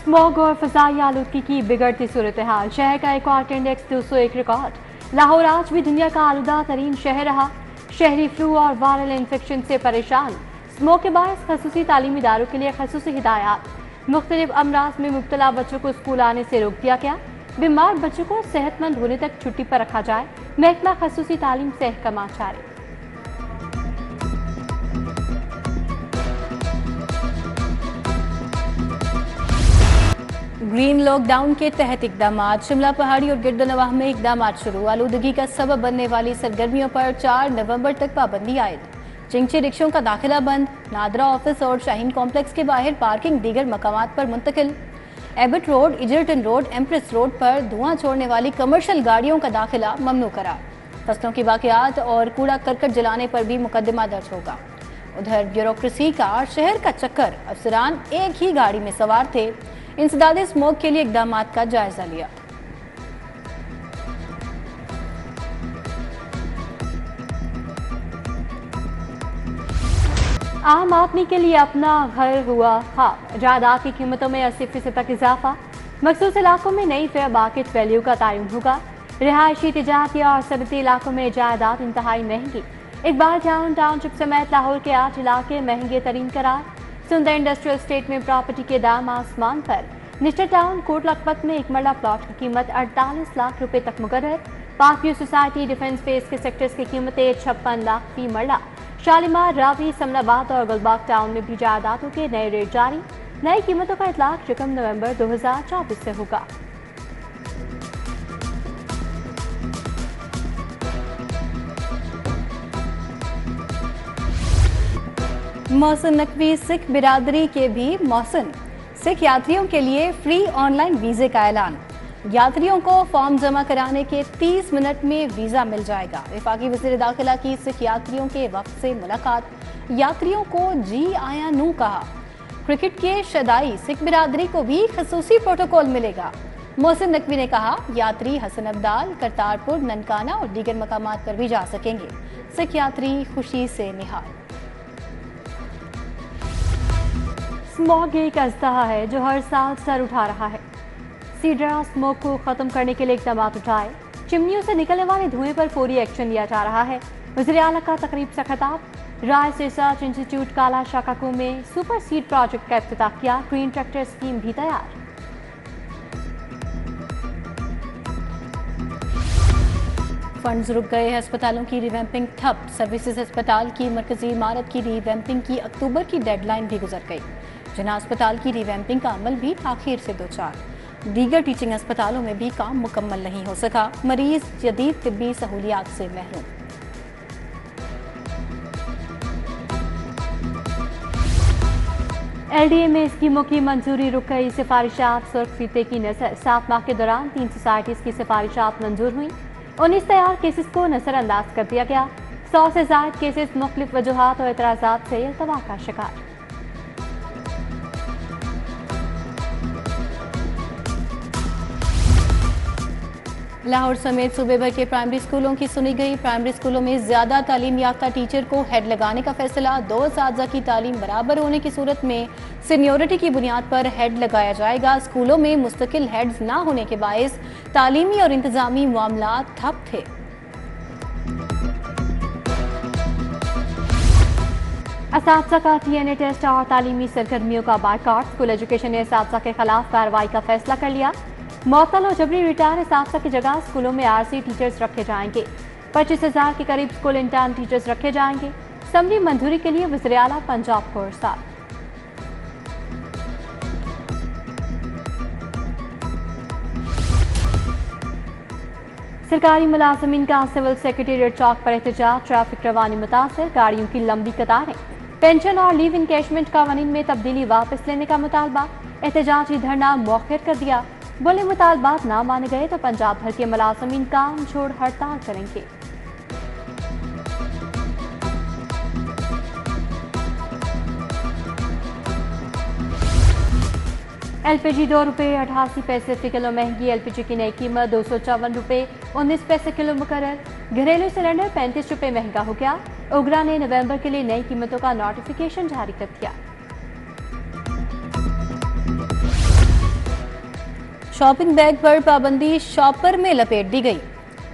Smog और फजाई आलूदगी की बिगड़ती सूरत हाल, शहर का एक क्वार्टर इंडेक्स 201 रिकॉर्ड। लाहौर आज भी दुनिया का आलूदा तरीन शहर रहा। शहरी फ्लू और वायरल इन्फेक्शन से परेशान। स्मॉग के बायस खसूसी तालीमी इदारों के लिए खसूसी हिदायत। मुख्तलिफ अमराज में मुब्तला बच्चों को स्कूल आने से रोक दिया गया। बीमार बच्चों को सेहतमंद होने तक छुट्टी पर रखा जाए। महकमा खसूसी तालीम से अहकाम जारी। ग्रीन लॉकडाउन के तहत इकदामात। शिमला पहाड़ी और गिरदनवाह में इकदामात शुरू। आलूदगी का सबब बनने वाली सरगर्मियों पर 4 नवंबर तक पाबंदी आयद। चिंची रिक्शों का दाखिला बंद। नादरा ऑफिस और शाहीन कॉम्प्लेक्स के बाहर पार्किंग दीगर मकामात पर मुंतकिल। Abbott Road, Egerton Road, Empress Road पर धुआं छोड़ने वाली कमर्शियल गाड़ियों का दाखिला ममनू करार। फसलों की बाकियात और कूड़ा करकट जलाने पर भी मुकदमा दर्ज होगा। उधर ब्यूरोक्रेसी का शहर का चक्कर। अफसरान एक ही गाड़ी में सवार थे। इंसदादे स्मोक के लिए इकदामात का जायजा लिया। आम आदमी के लिए अपना घर हुआ ख्वाब। जायदाद की कीमतों में 80% तक इजाफा। मखसूस इलाकों में नई फेयर मार्केट वैल्यू का तयन होगा। रिहायशी, तिजारती और सनती इलाकों में जायदाद इंतहाई महंगी। इकबाल टाउनशिप समेत लाहौर के 8 इलाके महंगे तरीन करार। सुंदर इंडस्ट्रियल स्टेट में प्रॉपर्टी के दाम आसमान पर। निस्टर टाउन कोट लखपत में एक मरला प्लॉट की कीमत 48 लाख रुपए तक मुकर्रर। पाक व्यू सोसाइटी डिफेंस फेस के सेक्टर्स की कीमतें 56 लाख फी मरला। शालीमार, रावी, समनाबाद और गुलबाग टाउन में भी जायदादों के नए रेट जारी। नई कीमतों का इतलाक रकम नवंबर 2024 से होगा। मोहसिन नकवी सिख बिरादरी के भी मोहसिन। सिख यात्रियों के लिए फ्री ऑनलाइन वीजे का ऐलान। यात्रियों को फॉर्म जमा कराने के 30 मिनट में वीजा मिल जाएगा। वफाकी वज़ीर दाखिला की सिख यात्रियों के वफ्द से मुलाकात। यात्रियों को जी आया नू कहा। क्रिकेट के शदाई सिख बिरादरी को भी खसूसी प्रोटोकॉल मिलेगा। मोहसिन नकवी ने कहा, यात्री हसन अब्दाल, करतारपुर, ननकाना और दीगर मकामात पर भी जा सकेंगे। सिख यात्री खुशी से निहाल। स्मॉग एक अजदहा है जो हर साल सर उठा रहा है। सीडरा स्मोक को खत्म करने के लिए इकदाम उठाए। चिमनियों से निकलने वाले धुएं पर फौरी एक्शन लिया जा रहा है। वज़ीर आला का तकरीब से खिताब। राइस रिसर्च इंस्टीट्यूट काला शाकाकू में सुपर सीड प्रोजेक्ट का इफ्तिताह किया। ग्रीन ट्रैक्टर स्कीम भी तैयार। फंड्स रुक गए। अस्पतालों की रिवैम्पिंग ठप। सर्विसेज अस्पताल की मरकजी इमारत की रिवैम्पिंग की अक्टूबर की डेडलाइन भी गुजर गई। जिना अस्पताल की रिवैम्पिंग का अमल भी आखिर से दो चार। दीगर टीचिंग अस्पतालों में भी काम मुकम्मल नहीं हो सका। मरीज जदीद तिब्बी सहूलियात से महरूम। LDA में स्कीमों की मंजूरी रुक गई। सिफारिशात सुर्ख फीते की नजर। 7 माह के दौरान 3 सोसाइटीज की सिफारिशात मंजूर हुई। 19 तैयार केसेस को नजरअंदाज कर दिया गया। 100 से ज्यादा केसेस मुख्तलिफ वजूहात और एतराजात से इल्तवा का शिकार। लाहौर समेत सूबे भर के प्राइमरी स्कूलों की सुनी गई। प्राइमरी स्कूलों में ज्यादा तालीम याफ्ता टीचर को हेड लगाने का फैसला। 2 असातिज़ा की तालीम बराबर होने की सूरत में सीनियोरिटी की बुनियाद पर हेड लगाया जाएगा। स्कूलों में मुस्तकिल हेड्स ना होने के बायस तालीमी और इंतजामी मामला ठप थे। असातिज़ा का TNA टेस्ट और तालीमी सरगर्मियों का बायकॉट। स्कूल एजुकेशन ने असातिज़ा के खिलाफ कार्रवाई का फैसला कर लिया। मअतल और जबरी रिटायर असातिज़ा की जगह स्कूलों में RC टीचर्स रखे जाएंगे। 25,000 के करीब स्कूल इंटर्न टीचर्स रखे जाएंगे। समरी मंजूरी के लिए वज़ीर आला पंजाब को इरसाल। सरकारी मुलाजमीन का सिविल सेक्रेटेरिएट चौक पर एहतजाज। ट्रैफिक रवानी मुतासर। गाड़ियों की लंबी कतारें। पेंशन और लीव इनकैशमेंट कानून में तब्दीली वापस लेने का मुतालबा। एहतजाजी धरना मौखर कर दिया। बोले मुतालबात ना माने गए तो पंजाब भर के मुलाजमीन काम छोड़ हड़ताल करेंगे। LPG 2 रुपये 88 पैसे प्रति किलो महंगी। LPG की नई कीमत 254 रुपये 19 पैसे किलो मुकर्रर। घरेलू सिलेंडर 35 रुपये महंगा हो गया। ओगरा ने नवंबर के लिए नई कीमतों का नोटिफिकेशन जारी कर दिया। शॉपिंग बैग पर पाबंदी शॉपर में लपेट दी गई।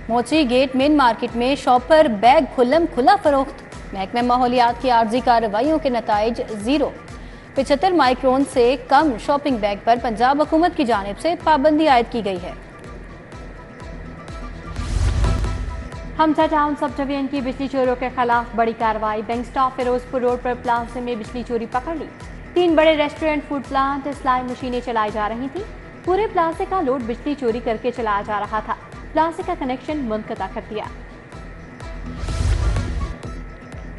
मोची गेट मेन मार्केट में शॉपर बैग खुल्लम खुला फरोख्त। महकमे माहौलियात की आर्जी कार्रवाइयों के नताइज 0। 75 माइक्रोन से कम शॉपिंग बैग पर पंजाब हुकूमत की जानिब से पाबंदी आयद की गई है। हमजा टाउन सब डिवीजन की बिजली चोरों के खिलाफ बड़ी कार्रवाई। बैंक स्टॉप फिरोजपुर रोड पर प्लाजा में बिजली चोरी पकड़ ली। 3 बड़े रेस्टोरेंट, फूड प्लांट, सिलाई मशीनें चलाई जा रही थी। पूरे प्लाजे का लोड बिजली चोरी करके चलाया जा रहा था। प्लाजे का कनेक्शन मुनक़ता कर दिया।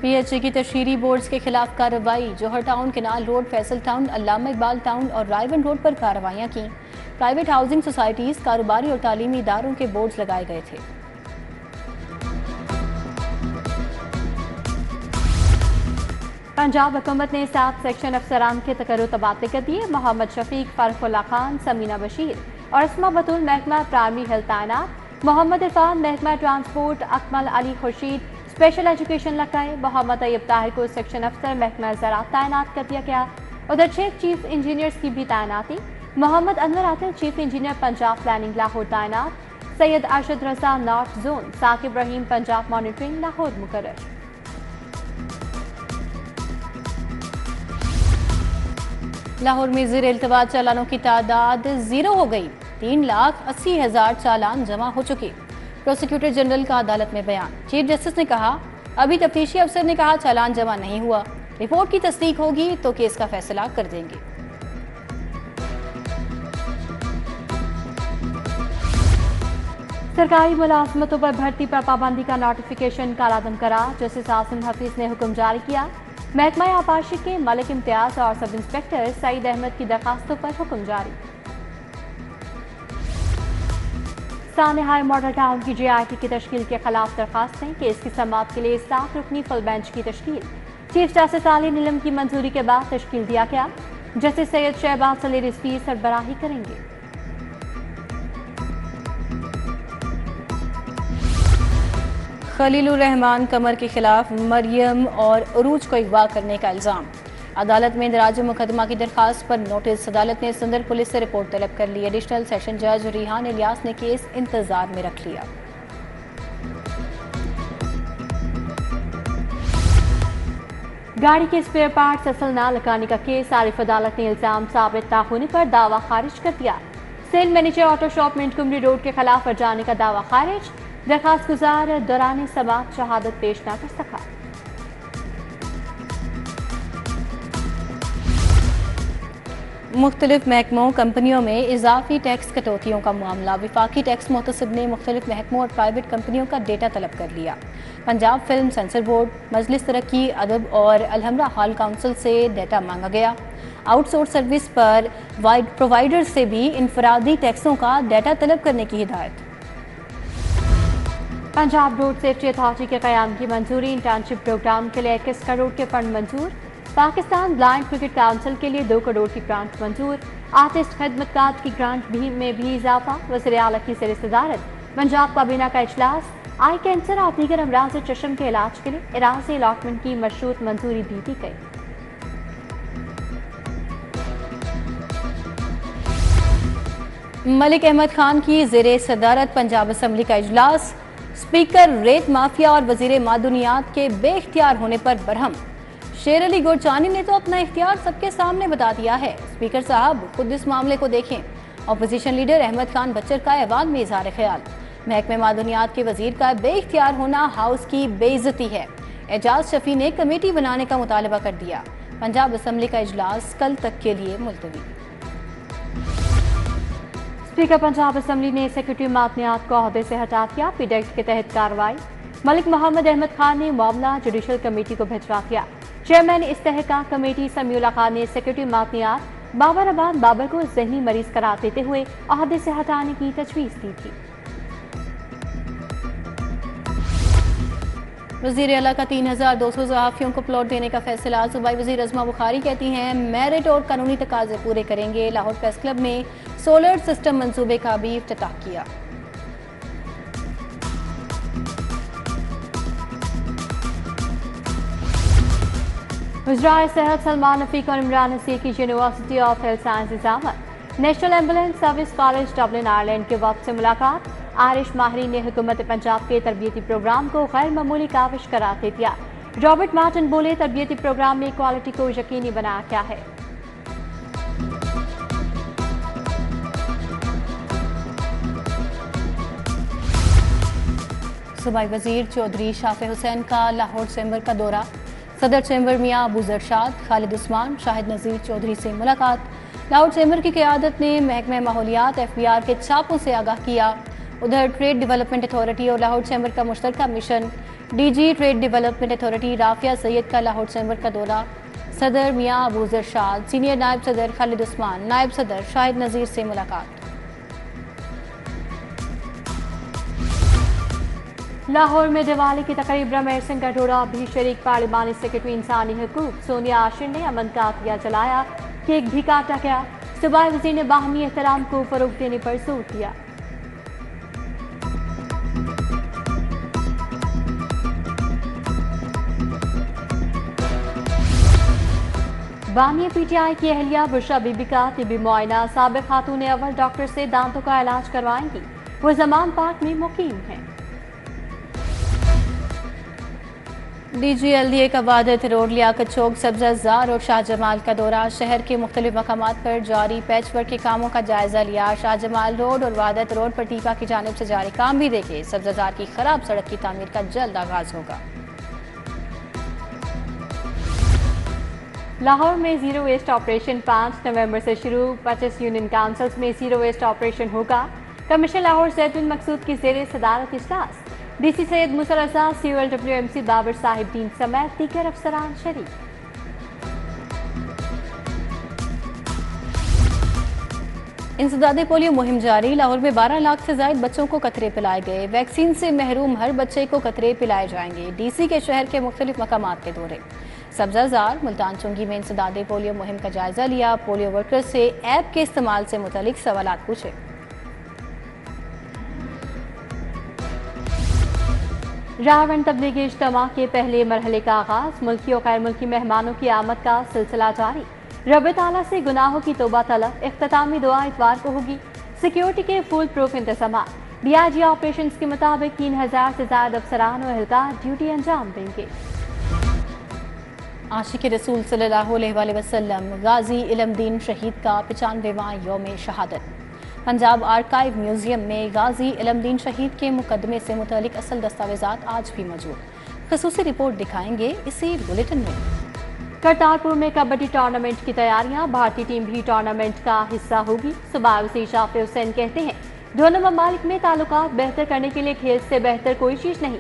PHE की तशहीरी बोर्ड्स के खिलाफ कार्रवाई। Johar Town, Canal Road, Faisal Town, Allama Iqbal Town और रायवन रोड पर कार्रवाइयां की। प्राइवेट हाउसिंग सोसाइटीज, कारोबारी और तालीमी इदारों के बोर्ड्स लगाए गए थे। पंजाब हुकूमत ने 7 सेक्शन अफसरान के तकर्रुर तबादले कर दिए। मोहम्मद शफीक, फारूकुल्लाह खान, समीना बशीर और अस्मा बतूल महकमा प्राइमरी हेल्थ तैनात। मोहम्मद इरफान महकमा transport, Akmal Ali Khurshid special education लगाए। मोहम्मद तैयब ताहिर को सेक्शन अफसर महकमा ज़राअत तैनात कर दिया गया। उधर 6 चीफ इंजीनियर्स की भी तैनाती। Mohammad Anwar Atil chief engineer Punjab planning Lahore तैनात। Syed Arshad Raza north zone, Saqib Rahim Punjab monitoring Lahore मुकर्रर। लाहौर में ज़ेर इल्तवा चालानों की तादाद 0 हो गई। 3,80,000 चालान जमा हो चुके। प्रोसिक्यूटर जनरल का अदालत में बयान। चीफ जस्टिस ने कहा, अभी तफ्तीशी अफसर ने कहा चालान जमा नहीं हुआ, रिपोर्ट की तस्दीक होगी तो केस का फैसला कर देंगे। सरकारी मुलाजमतों पर भर्ती पर पाबंदी का नोटिफिकेशन कालादम करा। जस्टिस आसिम हफीज ने हुक्म जारी किया। महकमा आबाशी के मलिक इम्तियाज और सब इंस्पेक्टर सईद अहमद की दरखास्तों पर हुक्म जारी। सानेहाय मॉडल टाउन की JIT की तश्कील के खिलाफ दरखास्तें। केस की समाअत के लिए 7 रुकनी फुल बेंच की तश्कील। चीफ जस्टिस आली नीलम की मंजूरी के बाद तश्कील दिया गया। जस्टिस सैयद शहबाज सलीर इसकी सरबराही करेंगे। खलीलुर रहमान कमर के खिलाफ मरियम और उरूज को अगवा करने का इल्ज़ाम। अदालत में इंदराज मुकदमा की दरखास्त पर नोटिस। अदालत ने सदर पुलिस से रिपोर्ट तलब कर ली। एडिशनल सेशन जज रिहान इलियास ने केस इंतजार में रख लिया। गाड़ी के स्पेयर पार्ट्स असल न लगाने का केस। आरिफ अदालत ने इल्जाम साबित न होने पर दावा खारिज कर दिया। Sale manager auto shop Montgomery Road के खिलाफ जाने का दावा खारिज। दरखास्त गुजार दौरान समाअत शहादत पेश न कर सका। मुख्तलिफ महकमों कंपनियों में इजाफी टैक्स कटौतियों का मामला। विफाकी टैक्स मुहतसिब ने मुख्तलिफ महकमों और प्राइवेट कंपनियों का डेटा तलब कर लिया। पंजाब फिल्म सेंसर बोर्ड, मजलिस तरक्की अदब और अलहमरा हॉल काउंसिल से डेटा मांगा गया। आउटसोर्स सर्विस पर प्रोवाइडर से भी इनफरादी टैक्सों का डेटा तलब करने की हिदायत। पंजाब रोड सेफ्टी अथॉरिटी के क़याम की मंजूरी। इंटर्नशिप प्रोग्राम के लिए 21 करोड़ के फंड मंजूर। पाकिस्तान ब्लाइंड क्रिकेट काउंसिल के लिए 2 करोड़ की ग्रांट मंजूर। आर्टिस्ट खिदमतकार की ग्रांट में भी इजाफा। वज़ीर आला की ज़ेर सदारत पंजाब काबीना का इजलास। आई कैंसर और दीगर अमराज चश्म के इलाज के लिए इराज़ी अलॉटमेंट की मशरूत मंजूरी दी गई। मलिक अहमद खान की ज़ेर सदारत पंजाब असम्बली का इजलास। स्पीकर रेत माफिया और वजीर मादुनियात के बेख्तियार होने पर बरहम। शेर अली गोरचानी ने तो अपना इख्तियार सबके सामने बता दिया है। स्पीकर साहब खुद इस मामले को देखें। अपोजिशन लीडर अहमद खान बच्चर का अहवाल में इजहार ख्याल। महकमे मादुनियात के वजीर का बेख्तियार होना हाउस की बेइज्जती है। एजाज शफी ने कमेटी बनाने का मुतालबा कर दिया। पंजाब असम्बली का इजलास कल तक के लिए मुलतवी। स्पीकर पंजाब असम्बली ने सेक्रेटरी मादनियात को ओहदे से हटा दिया। पीडी एक्ट के तहत कार्रवाई। मलिक मोहम्मद अहमद खान ने मामला जुडिशल कमेटी को भिजवा दिया। चेयरमैन इस्तेहकाक कमेटी समीउल्लाह खान ने सेक्रेटरी मादनियात बाबर अबाद बाबर को जहनी मरीज करार देते हुए ओहदे से हटाने की तजवीज़ दी थी। वज़ीर आला का 3,200 सहाफ़ियों को प्लॉट देने का फैसला। सूबाई वज़ीर अज़मा बुखारी कहती हैं मेरिट और कानूनी तकाज़े पूरे करेंगे। लाहौर प्रेस क्लब में सोलर सिस्टम मंसूबे का भी इफ्तिताह किया। वज़राए सेहत सलमान रफ़ीक और इमरान हसीर की यूनिवर्सिटी ऑफ हेल्थ साइंसेज आमद। National ambulance service college Dublin Ireland کے وفد سے ملاقات، آئرش ماہرین نے حکومت پنجاب کے تربیتی پروگرام کو غیر معمولی کاوش قرار دے دیا۔ رابرٹ مارٹن بولے، تربیتی پروگرام میں کوالٹی کو یقینی بنایا گیا ہے۔ صوبائی وزیر چودھری شافع حسین کا لاہور چیمبر کا دورہ، صدر چیمبر میاں ابو ذرشاد، خالد عثمان، شاہد نذیر چودھری سے ملاقات۔ لاہور چیمبر کی قیادت نے محکمہ ماحولیات FBR کے چھاپوں سے آگاہ کیا۔ ادھر ٹریڈ ڈیولپمنٹ اتھارٹی اور لاہور چیمبر کا مشترکہ مشن، DG Trade Development Authority Rafia Syed کا لاہور چیمبر کا دورہ، صدر میاں ابو ذرشاد، سینئر نائب صدر خالد عثمان، نائب صدر شاہد نذیر سے ملاقات۔ لاہور میں دیوالی کی تقریب رمیش سنگھ گڈھوڑا بھی شریک۔ پارلیمانی سیکرٹری انسانی حقوق سونیا عاشر نے امن کا عطیہ جلایا، کیک بھی کاٹا گیا۔ صوبائی وزیر نے باہمی احترام کو فروغ دینے پر زور دیا۔ بامیہ PTI کی اہلیہ بشرا بی بی کا طبی معائنہ، سابق خاتون اول ڈاکٹر سے دانتوں کا علاج کروائیں گی، وہ زمان پارک میں مقیم ہیں۔ DG LDA کا وحدت روڈ، لیاقت چوک، سبزہ زار اور شاہ جمال کا دورہ، شہر کے مختلف مقامات پر جاری پیچ ورک کے کاموں کا جائزہ لیا۔ شاہ جمال روڈ اور وحدت روڈ پر ٹیپا کی جانب سے جاری کام بھی دیکھے۔ سبزہ زار کی خراب سڑک کی تعمیر کا جلد آغاز ہوگا۔ لاہور میں زیرو ویسٹ آپریشن 5 نومبر سے شروع، 25 یونین کونسلز میں زیرو ویسٹ آپریشن ہوگا۔ کمشنر لاہور زیتون مقصود کی زیر صدارت اجلاس، DC سید موسیٰ رضا، COLWMC بابر صاحب دین سمیت دیگر افسران شریک۔ انسداد پولیو مہم جاری، لاہور میں 12 لاکھ سے زائد بچوں کو قطرے پلائے گئے۔ ویکسین سے محروم ہر بچے کو قطرے پلائے جائیں گے۔ DC کے شہر کے مختلف مقامات کے دورے، سبزہ زار، ملتان چنگی میں انسداد پولیو مہم کا جائزہ لیا۔ پولیو ورکر سے ایپ کے استعمال سے متعلق سوالات پوچھے۔ راہون تبلیغی اجتماع کے پہلے مرحلے کا آغاز، ملکی اور غیر ملکی مہمانوں کی آمد کا سلسلہ جاری۔ رب تعالیٰ سے گناہوں کی توبہ طلب، اختتامی دعا اتوار کو ہوگی۔ سیکیورٹی کے فول پروف انتظامات، DIG آپریشنز کے مطابق 3000 سے زائد افسران و اہلکار ڈیوٹی انجام دیں گے۔ عاشق رسول صلی اللہ علیہ وآلہ وسلم غازی علم دین شہید کا 95واں یوم شہادت۔ پنجاب آرکائیو میوزیم میں غازی علم دین شہید کے مقدمے سے متعلق اصل دستاویزات آج بھی موجود۔ خصوصی رپورٹ دکھائیں گے اسی بلیٹن میں۔ کرتارپور میں کبڈی ٹورنامنٹ کی تیاریاں، بھارتی ٹیم بھی ٹورنامنٹ کا حصہ ہوگی۔ صوبائی وزیر شافع حسین کہتے ہیں، دونوں ممالک میں تعلقات بہتر کرنے کے لیے کھیل سے بہتر کوئی چیز نہیں۔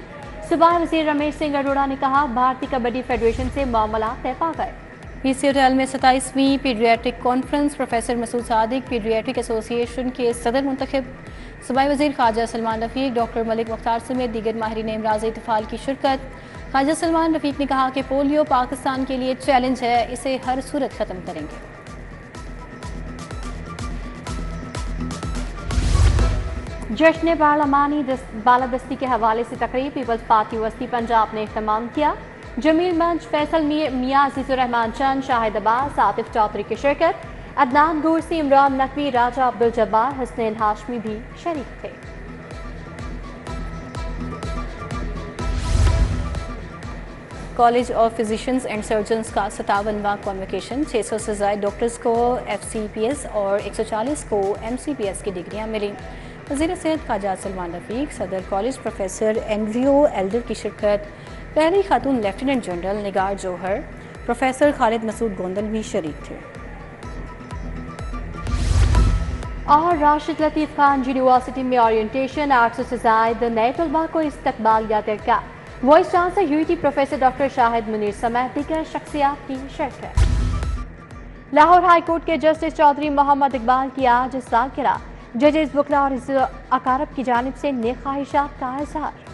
صوبائی وزیر رمیش سنگھ گڈھوڑا نے کہا، بھارتی کبڈی فیڈریشن سے معاملات طے پا گئے۔ PC ہوٹل میں 27ویں پیڈریاٹرک کانفرنس، پروفیسر مسعود صادق پیڈریاٹرک ایسوسی ایشن کے صدر منتخب۔ صوبائی وزیر خواجہ سلمان رفیق، ڈاکٹر ملک مختار سمیت دیگر ماہرین امراض اطفال کی شرکت۔ خواجہ سلمان رفیق نے کہا کہ پولیو پاکستان کے لیے چیلنج ہے، اسے ہر صورت ختم کریں گے۔ جشن پارلیمانی بالادستی کے حوالے سے تقریب پیپلز پارٹی وسطی پنجاب نے اہتمام کیا۔ جمیل منچ، فیصل میاں عزیز الرحمان چند، شاہد عباس، عاطف چودھری کی شرکت۔ عدنان گورسی، عمران نقوی، راجہ عبدالجبار، حسنین ہاشمی بھی شریک تھے۔ College of physicians and surgeons کا 57واں کانوکیشن، 600 سے زائد ڈاکٹرز کو FCPS اور 140 کو MCPS کی ڈگریاں ملیں۔ وزیر صحت خواجہ سلمان رفیق، صدر کالج پروفیسر اینڈریو ایلڈر کی شرکت۔ پہلی خاتون لیفٹیننٹ جنرل نگار جوہر، پروفیسر خالد مسعود گوندل بھی شریک تھے۔ اور راشد لطیف خان یونیورسٹی میں اورینٹیشن، 800 سے زائد نئے طلباء کو استقبالیہ ترکہ۔ Vice chancellor UET professor doctor Shahid Munir سمیت دیگر شخصیات کی شرکت۔ لاہور ہائی کورٹ کے جسٹس چودھری محمد اقبال کی آج سالگرہ، ججز، وکلاء اور اقارب کی جانب سے نیک خواہشات کا اظہار۔